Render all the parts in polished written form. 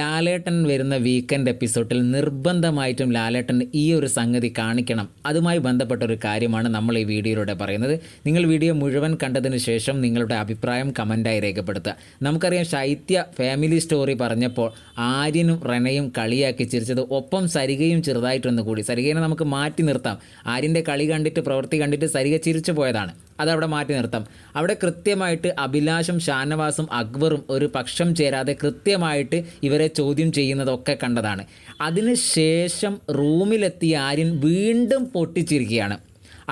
ലാലേട്ടൻ വരുന്ന വീക്കെൻഡ് എപ്പിസോഡിൽ നിർബന്ധമായിട്ടും ലാലേട്ടൻ ഈ ഒരു സംഗതി കാണിക്കണം. അതുമായി ബന്ധപ്പെട്ട ഒരു കാര്യമാണ് നമ്മൾ ഈ വീഡിയോയിലൂടെ പറയുന്നത്. നിങ്ങൾ വീഡിയോ മുഴുവൻ കണ്ടതിന് ശേഷം നിങ്ങളുടെ അഭിപ്രായം കമൻറ്റായി രേഖപ്പെടുത്തുക. നമുക്കറിയാം, ശൈത്യ ഫാമിലി സ്റ്റോറി പറഞ്ഞപ്പോൾ ആര്യനും റെനയും കളിയാക്കി ചിരിച്ചത്, ഒപ്പം സരികയും ചെറുതായിട്ടൊന്ന് കൂടി. സരികയെ നമുക്ക് മാറ്റി നിർത്താം. ആര്യൻ്റെ കളി കണ്ടിട്ട്, പ്രവൃത്തി കണ്ടിട്ട് സരിക ചിരിച്ചു പോയതാണ്. അതവിടെ മാറ്റി നിർത്താം. അവിടെ കൃത്യമായിട്ട് അഭിലാഷും ഷാനവാസും അക്ബറും ഒരു പക്ഷം ചേരാതെ കൃത്യമായിട്ട് ഇവരെ ചോദ്യം ചെയ്യുന്നതൊക്കെ കണ്ടതാണ്. അതിനുശേഷം റൂമിലെത്തിയ ആര്യൻ വീണ്ടും പൊട്ടിച്ചിരിക്കുകയാണ്.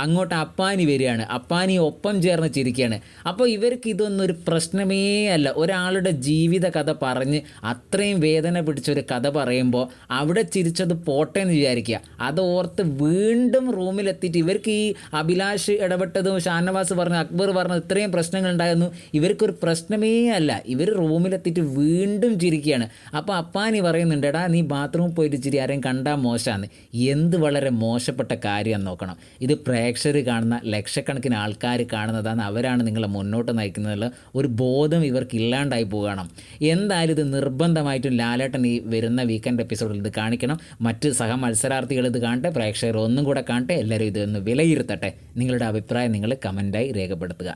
അങ്ങോട്ട് അപ്പാനി വരികയാണ്, അപ്പാനി ഒപ്പം ചേർന്ന് ചിരിക്കുകയാണ്. അപ്പോൾ ഇവർക്ക് ഇതൊന്നും ഒരു പ്രശ്നമേ അല്ല. ഒരാളുടെ ജീവിത കഥ പറഞ്ഞ് അത്രയും വേദന പിടിച്ചൊരു കഥ പറയുമ്പോൾ അവിടെ ചിരിച്ചത് പോട്ടെ എന്ന് വിചാരിക്കുക. അത് ഓർത്ത് വീണ്ടും റൂമിലെത്തിയിട്ട് ഇവർക്ക് ഈ അഭിലാഷ് ഇടപെട്ടതും ഷാനവാസ് പറഞ്ഞ, അക്ബർ പറഞ്ഞത് ഇത്രയും പ്രശ്നങ്ങൾ ഉണ്ടായിരുന്നു, ഇവർക്കൊരു പ്രശ്നമേ അല്ല. ഇവർ റൂമിലെത്തിയിട്ട് വീണ്ടും ചിരിക്കുകയാണ്. അപ്പോൾ അപ്പാനി പറയുന്നുണ്ട്, എടാ നീ ബാത്റൂമിൽ പോയിട്ട് ചിരി, ആരെയും കണ്ടാൽ മോശമാണ്. എന്ത് വളരെ മോശപ്പെട്ട കാര്യം നോക്കണം. ഇത് പ്രേക്ഷകർ കാണുന്ന ലക്ഷക്കണക്കിന് ആൾക്കാർ കാണുന്നതാണ്. അവരാണ് നിങ്ങളെ മുന്നോട്ട് നയിക്കുന്നതിൽ ഒരു ബോധം ഇവർക്ക് ഇല്ലാണ്ടായി പോകണം. എന്തായാലും ഇത് നിർബന്ധമായിട്ടും ലാലേട്ടൻ ഈ വരുന്ന വീക്കെൻഡ് എപ്പിസോഡിൽ ഇത് കാണിക്കണം. മറ്റ് സഹമത്സരാർത്ഥികൾ ഇത് കാണട്ടെ, പ്രേക്ഷകർ ഒന്നും കൂടെ കാണട്ടെ. എല്ലാവരും ഇതൊന്ന് വിലയിരുത്തട്ടെ. നിങ്ങളുടെ അഭിപ്രായം നിങ്ങൾ കമൻറ്റായി രേഖപ്പെടുത്തുക.